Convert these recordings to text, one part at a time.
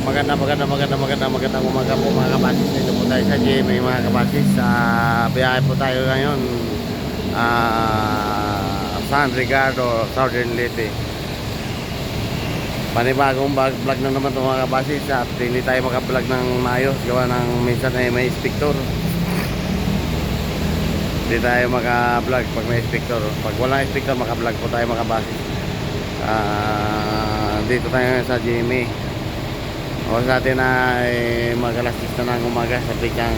Magandang umaga po mga kabasis. Dito po tayo sa GMA mga kabasis. Biyahe po tayo ngayon San Ricardo, Southern Leyte. Panibagong vlog na naman ito mga kabasis. At hindi tayo makablog ng maayos. Gawa ng minsan ay may inspector. Hindi tayo makablog pag may inspector. Pag walang inspector makablog po tayo mga kabasis. Dito tayo sa GMA. Oras natin ay mag-alas 6 na ng umaga sa pikang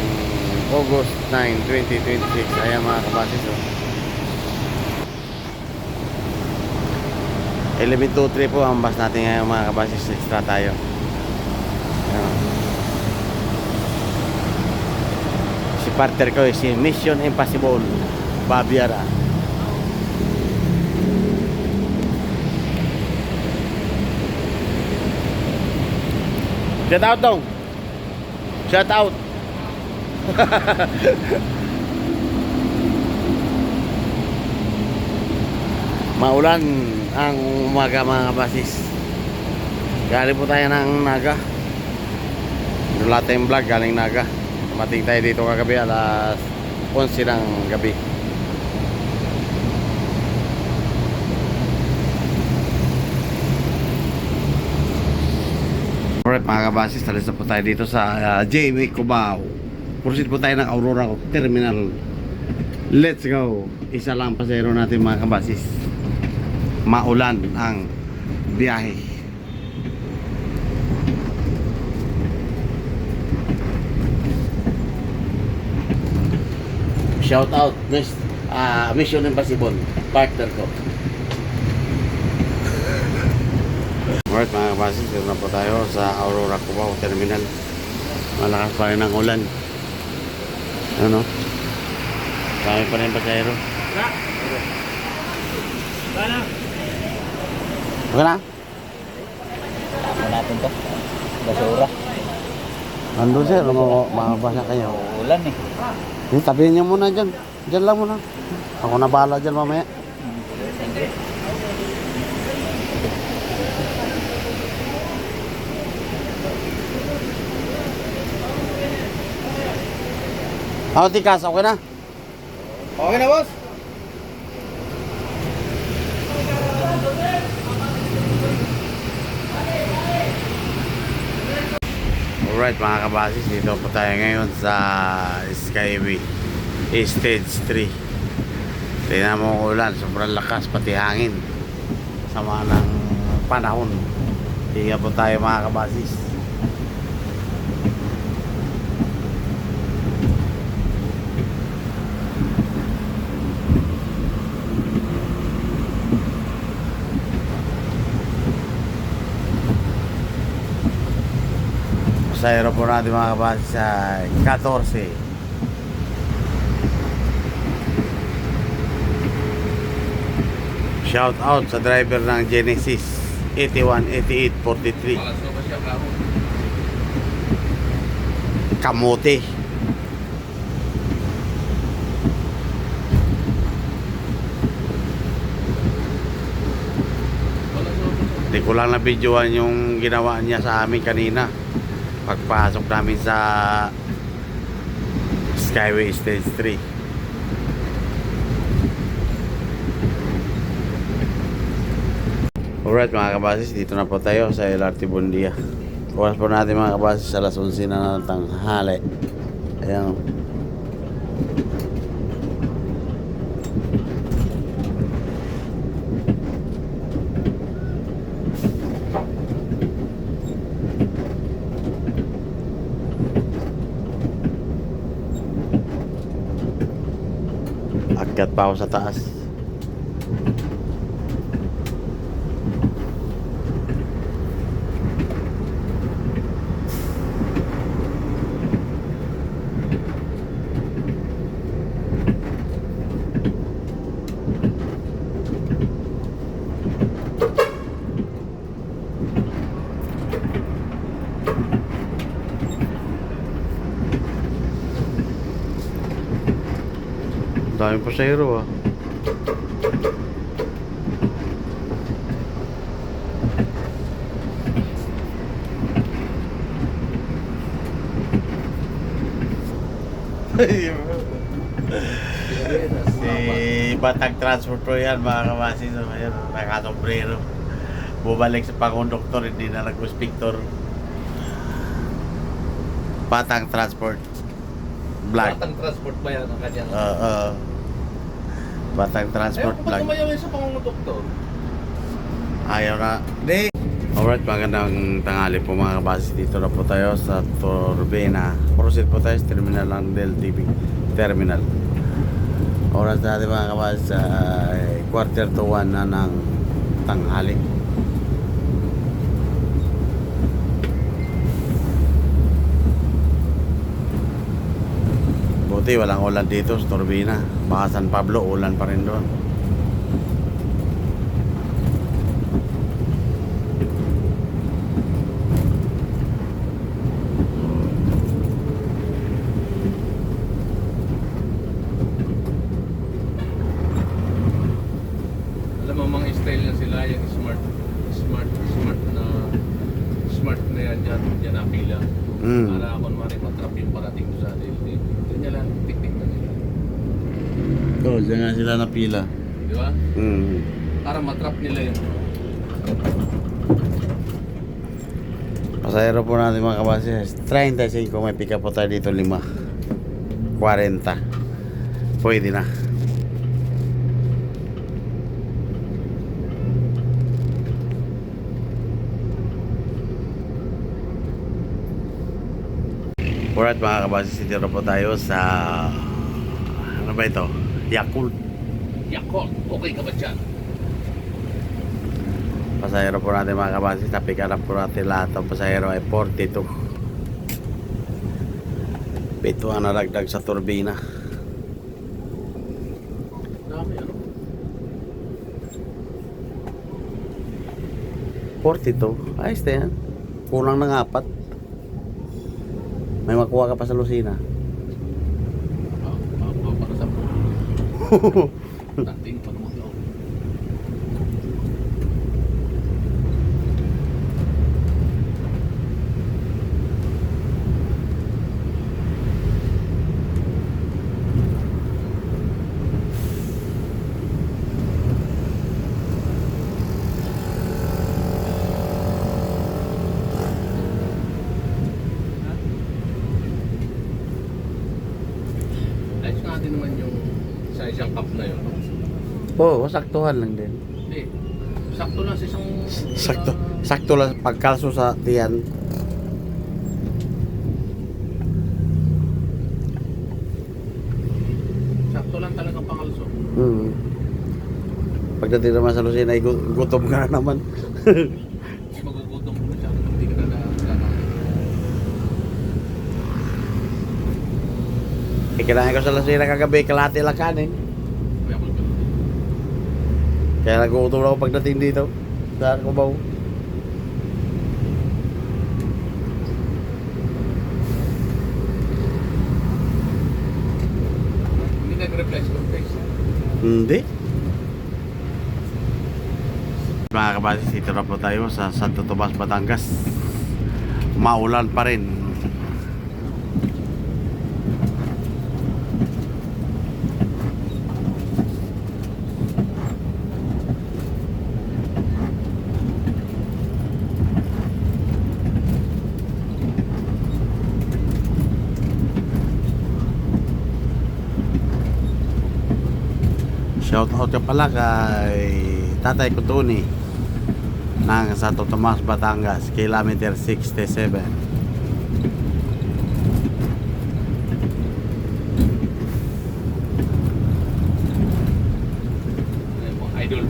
August 9, 2026. Ayan mga kabasis. Element 2-3 po ang bus natin ngayon mga kabasis. Extra tayo. Ayan. Si partner ko si Mission Impossible Babiara. Shout out dong. Shout out. Maulan ang umaga mga kabasis. Galing po tayo ng Naga. Wala tayong vlog galing Naga. Dumating tayo dito kagabi alas 11 ng gabi. Alright mga kabasis, talis na po tayo dito sa JMA Cubao. Proceed po tayo ng Aurora Terminal. Let's go. Isa lang pasero natin mga kabasis. Maulan ang biyahe. Shout out Mission Impossible partner ko. Alright mga kabasis, dito na po tayo sa Aurora Cubao Terminal. Malakas pa rin ang ulan. Ano? Kami pa rin pasahero. Okay na? Ano natin to? Basura. Ando sir, makabasa kayo. Ulan eh. Tabihin niyo muna dyan. Dyan lang muna. Ako na bahala dyan mamaya. Tikas, okay na? Okay na boss? Alright mga kabasis, dito po tayo ngayon sa Skyway Stage 3. Tingnan mo ang ulan, sobrang lakas pati hangin. Sama ng panahon. Higa po tayo mga kabasis. Sa aeroport natin mga kabasis sa 14. Shout out sa driver ng Genesis 818843 Kamote. Hindi ko lang na-videoan yung ginawa niya sa amin kanina pagpasok namin sa Skyway Stage 3. Alright mga kabasis, dito na po tayo sa LRT Bundia. Oras po natin mga kabasis alas 11 na ng tanghali. Ayan. Akyat pa ako sa taas. Daming pasahero ah. Si Batang Transport po yan mga kabasi. So, ayan, nakasombrero. Bumalik sa pangonduktor, hindi na nag-inspector. Batang Transport. Black. Batang transport ba yan ang kanyang? Batang Transport Ayaw ko Black. ba't tumayaw sa pangungudoktor? Ayaw na. Di. Alright, magandang tanghali po mga kabasi. Dito na po tayo sa Turbina. Proceed po tayo sa terminal ng Del TV Terminal. Oras natin mga kabasi sa quarter to 1 na ng tanghali. Buti walang ulan dito sa Turbina. Baka San Pablo, ulan pa rin doon. Alam mo mga style na sila, yung smart na yan dyan na pila. Para kunwari matrap yung parating ko sa atin. Ganyan lang, tik-tik na nila. Oo, dyan nga sila napila. Di ba? Para matrap nila yun. Pasahero po natin mga kabasi. 35 may pick up po tayo dito 5. 40. Pwede na. Alright mga kabasi, sitira po tayo sa ano ba ito? Yakult. Yakult, okay ka ba dyan? Pasahero po natin mga kabasi, pick up po natin lahat ng pasahero ay 42. Pito ang naragdag sa turbina. Dami ano? 42. Ayos na yan. Kulang ng 4. May makuha ka pa sa Lucina. Para sa dating pagmulaw. Ayos nga din naman yung sa isang cup na yun. Oo, saktuhan lang din. Hindi. Sakto lang sa isang... Sakto lang pagkalso sa tiyan. Sakto lang talagang pangalso. Pagdating naman sa Lucina, ay gutom ka na naman. Hindi magugutom ko na siya. Hindi ka na Kinain ko sa Lucina kagabi, kalahati lang kanin. Kaya ako ganun. Kaya nagugutom ako pagdating dito. Sa Cubao. Hindi nag-replace ko face. Hindi. Mga kabasi, dito na po tayo sa Santo Tomas, Batangas. Maulan pa rin. Shout out ka pala kay Tatay Kutuni ng Santo Tomas, Batangas, kilometer 67. Idol.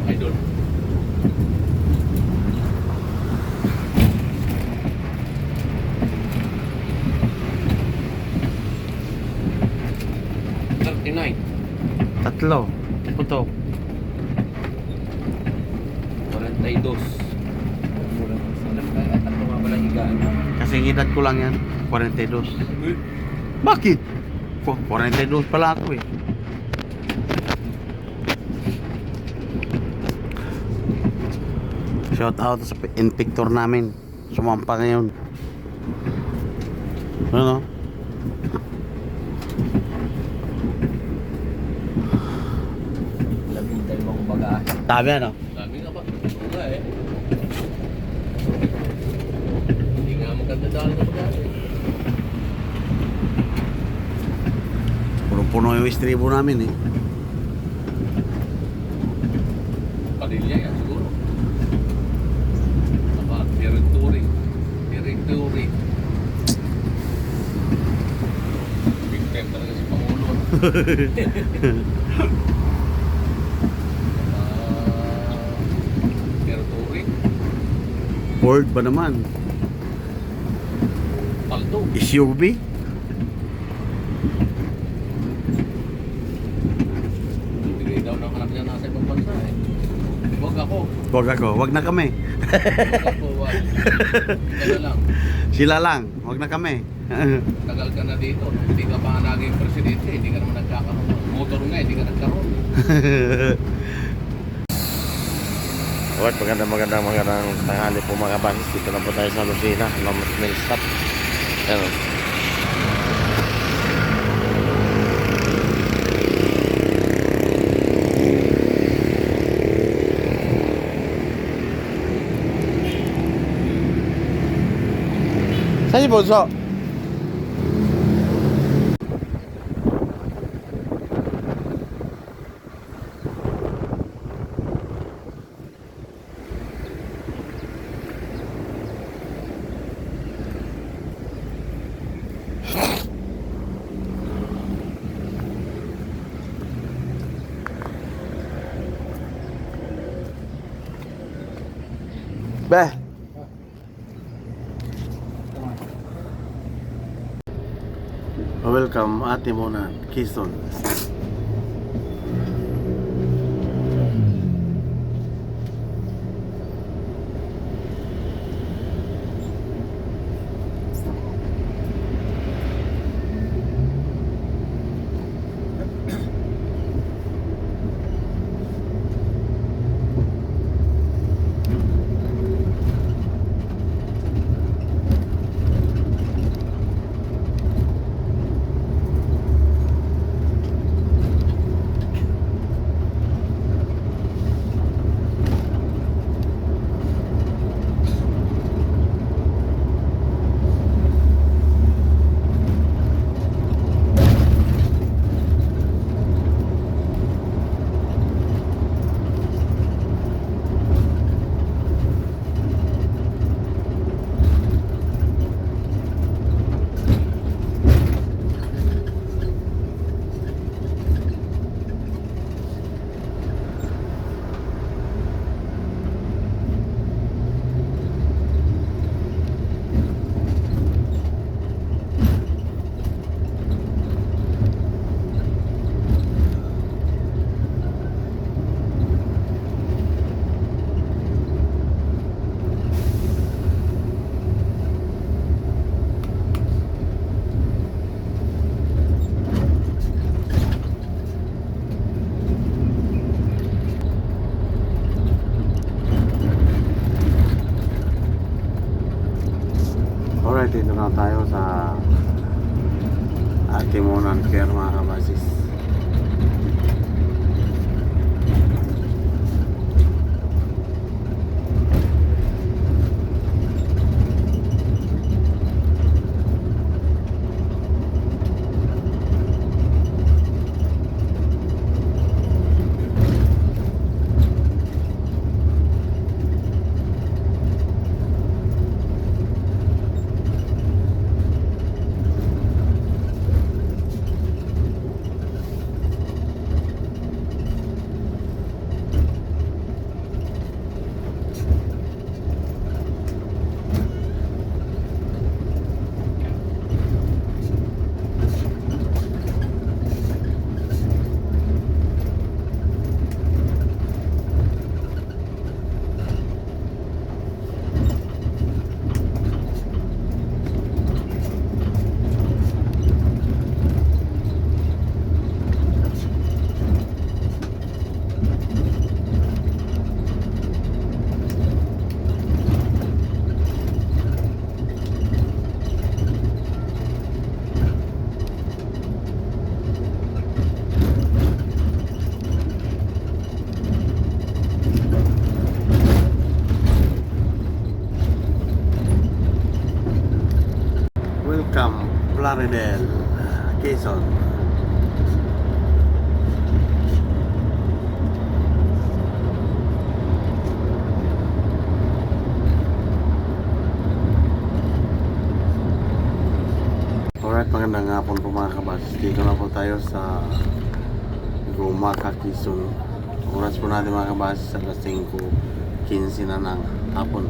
Tatlo. Puto. 42. Tatlo nga pala higaan. Kasi edad ko lang yan. 42. Bakit? 42 pala ako eh. Shout out sa inspector namin. Sumampa ngayon. Ano? pag-ahe. Dami ano? Dami nga ba? Oo nga eh. Hindi nga maganda dahil na pag-ahe. Punong-puno yung istribo namin eh. Padilya yan siguro. Saka territory. Territory. Big time talaga si Pangulo. Territory. Ford ba naman? Paldo. SUV? Bigay daw ng anak niya nasa ibang bansa eh. Huwag ako. Wag ako, wag na kami. Huwag ako. Wag. Kaya lang. Sila lang, wag na kami. Tagal ka na dito. Hindi ka pa naging presidente. Hindi ka naman nagkakaroon. Motor nga, hindi ka nagkaroon. Alright, magandang tanghali po mga kabasis. Dito na po tayo sa Lucena, Lomas Main Stop. Ayan. Saan yung bunso? Be. Welcome, Ate Mona, Keystone. Alright, dito na tayo sa Ate Monan Pier mga kabasis. Camp Plaridel, Quezon. Alright, magandang hapon po mga kabas. Dito na po tayo sa Gumaca, Quezon. Oras po natin mga kabas sa alas 5:15 na ng hapon.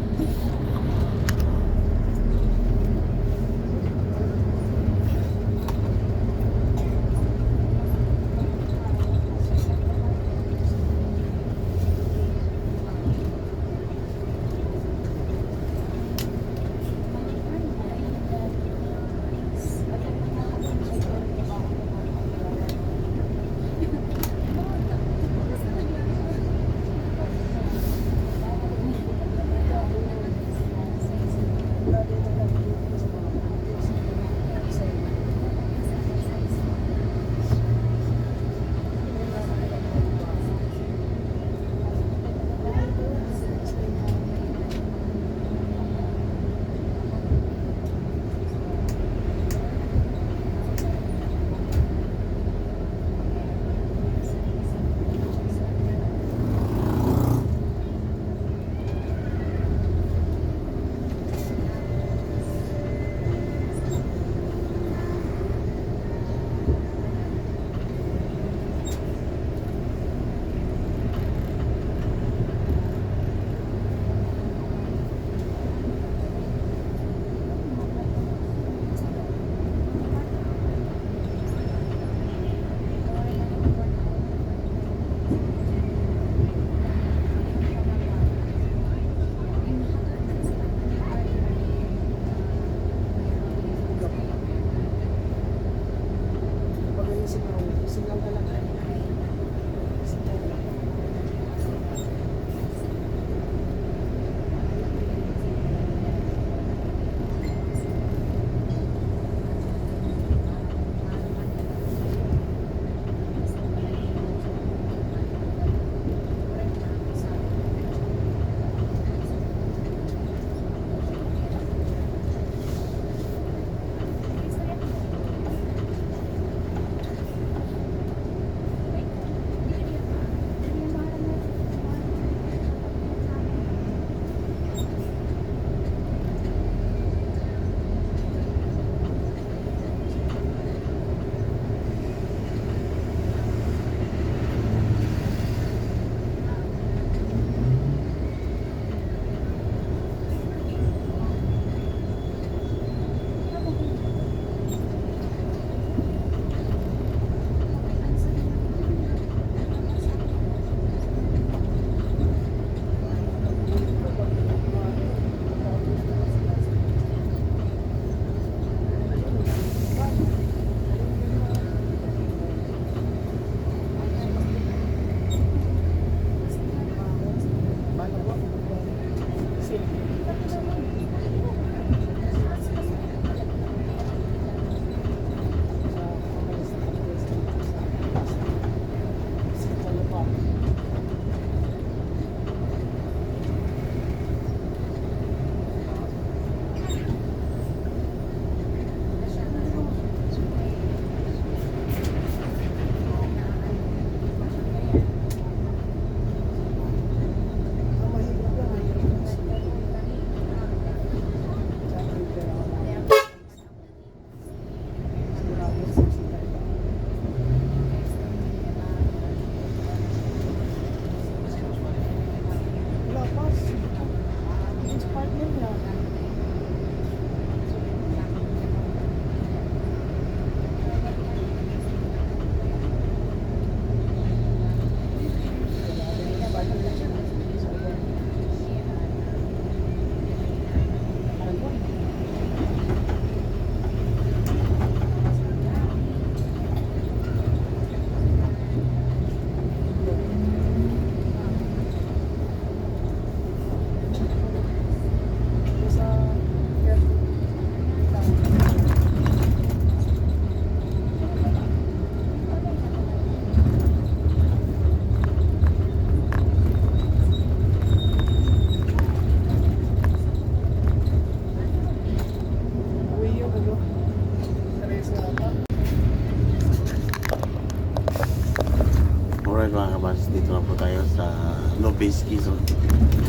dito na po tayo sa Lopez Quezon.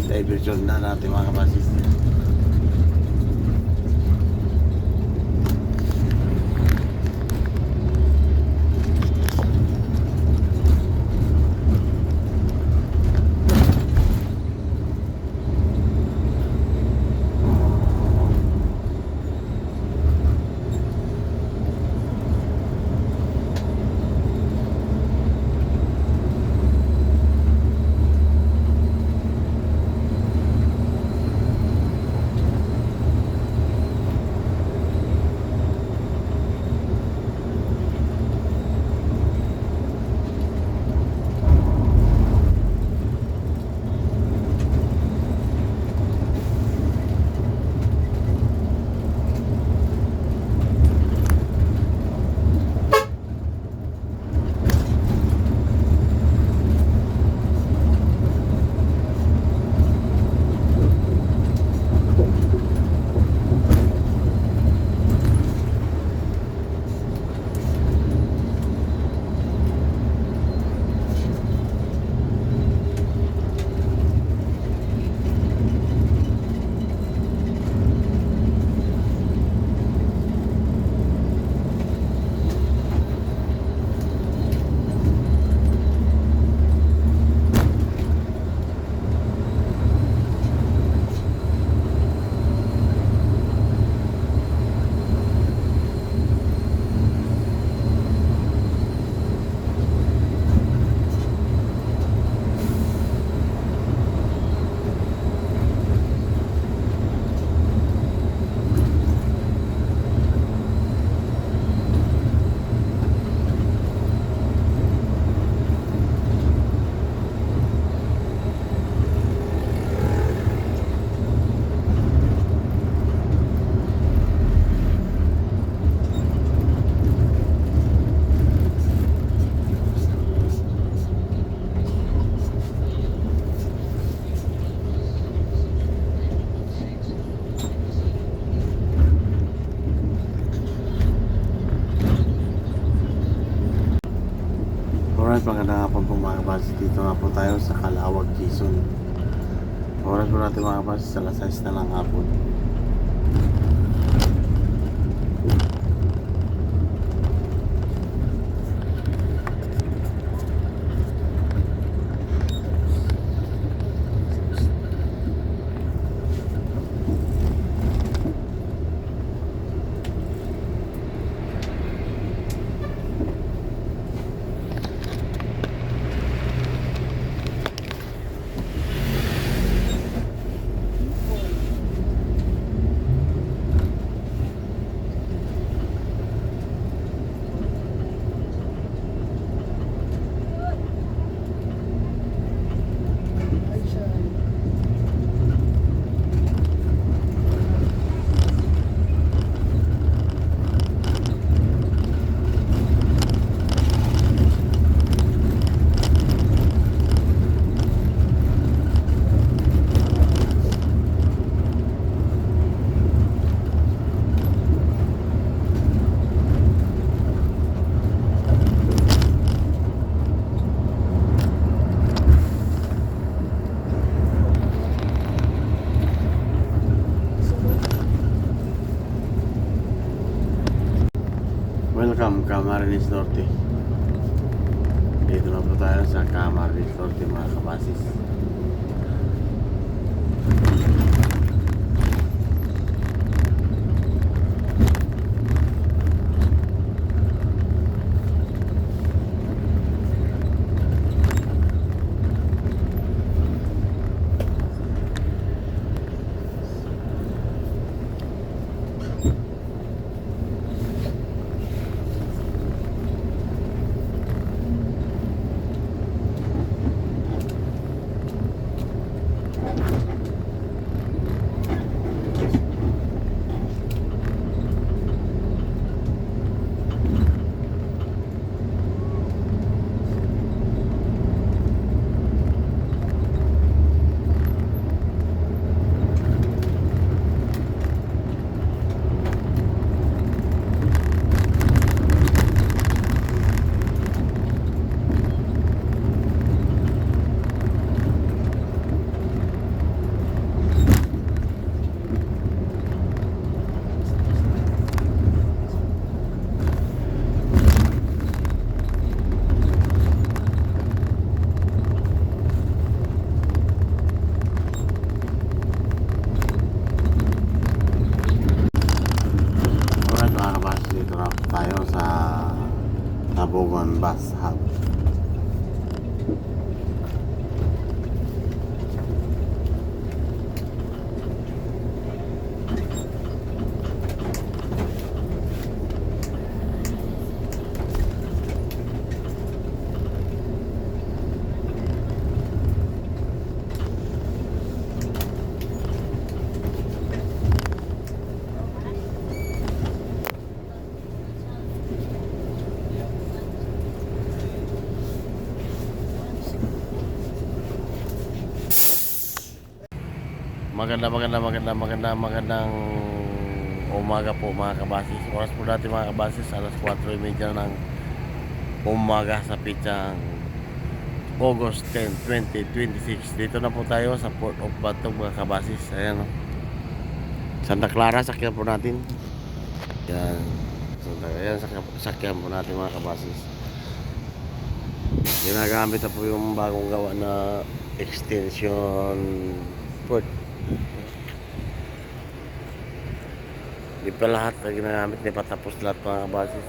Diversion na natin mga kabasis. Alright, magandang hapon po mga kabasis. Dito nga po tayo sa Calawag, Quezon. Oras po natin mga kabasis, alas 6 na lang hapon. Welcome, Camarines Norte. Dito na po tayo sa Camarines Norte mga kabasis. na tayo sa Tabugon Bus Hub. Magandang umaga po mga kabasis. Oras po natin mga kabasis, alas 4:30 ng umaga sa pitsang August 10, 2026. Dito na po tayo sa Port of Batog mga kabasis. Ayan o. Santa Clara, sakyan po natin. Yan. Ayan, sakyan po natin mga kabasis. Ginagamit na po yung bagong gawa na extension port. Di pa lahat na ginagamit, di pa tapos lahat mga kabasis.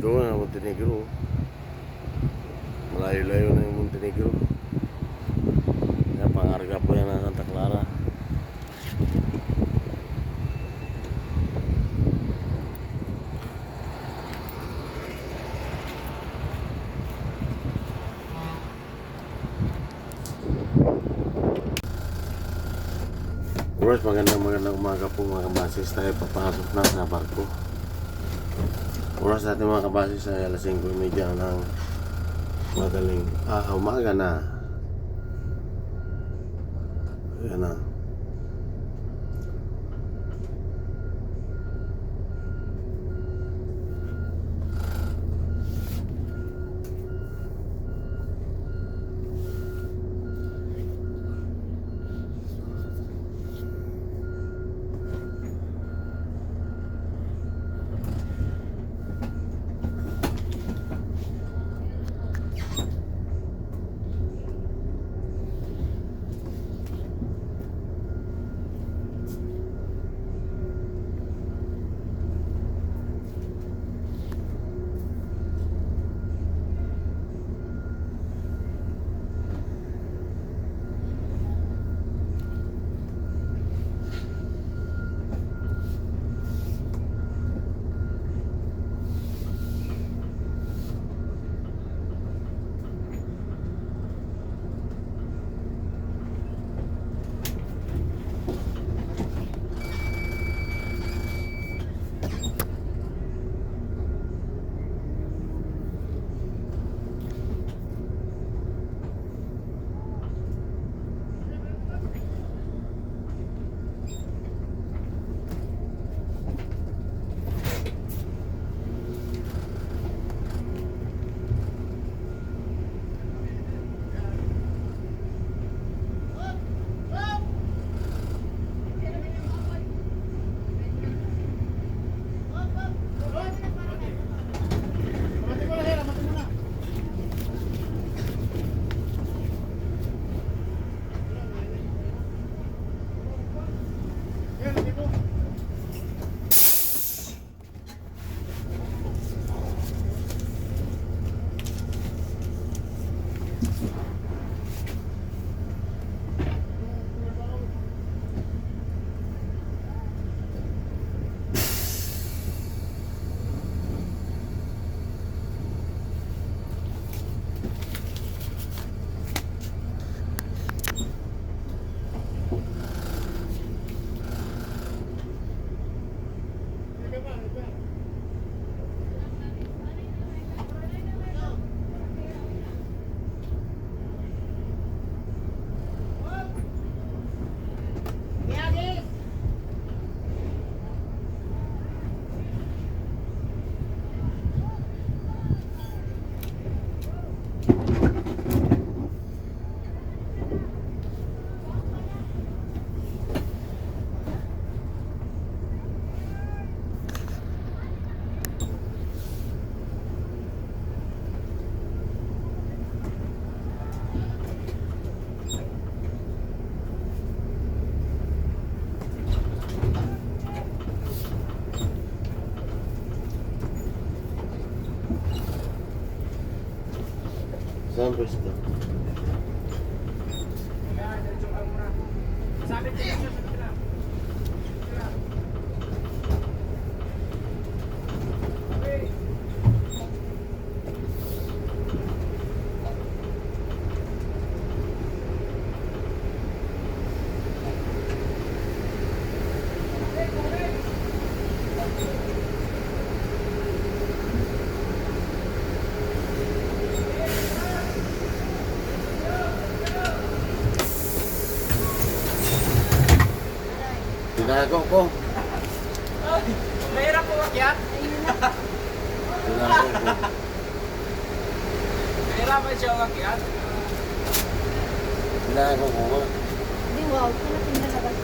Doon na Montenegro. Malayo-layo na yung Montenegro. Yan, pangarga po yan ng Santa Clara. Boys, magandang umaga po mga kabasis. Tayo papasok na sa barko. Oras natin mga kabasis ay alas 5:30 ng madaling umaga na. Ayan na. Saan pwesto? Tinago ko. Mahirap po makyat. Tinago ko. Mahirapan siya makyat. Tinago ko nga. Hindi, wow. Kung natin nalabas